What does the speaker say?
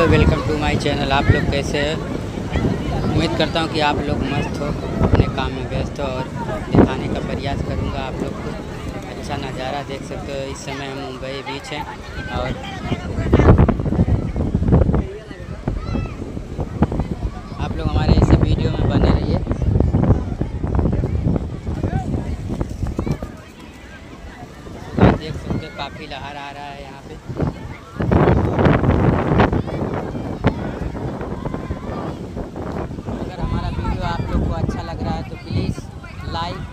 Hello, welcome to my channel. आप लोग कैसे हैं? उम्मीद करता हूं कि आप लोग मस्त हो, अपने काम में व्यस्त हो। और दिखाने का प्रयास करूंगा आप लोग को अच्छा नज़ारा। देख सकते हो इस समय हम मुंबई बीच हैं और आप लोग हमारे इस वीडियो में बने रहिए। देख सकते हो काफ़ी लहर आ रहा है यहाँ पे। अगर हमारा वीडियो आप लोग को अच्छा लग रहा है तो प्लीज़ लाइक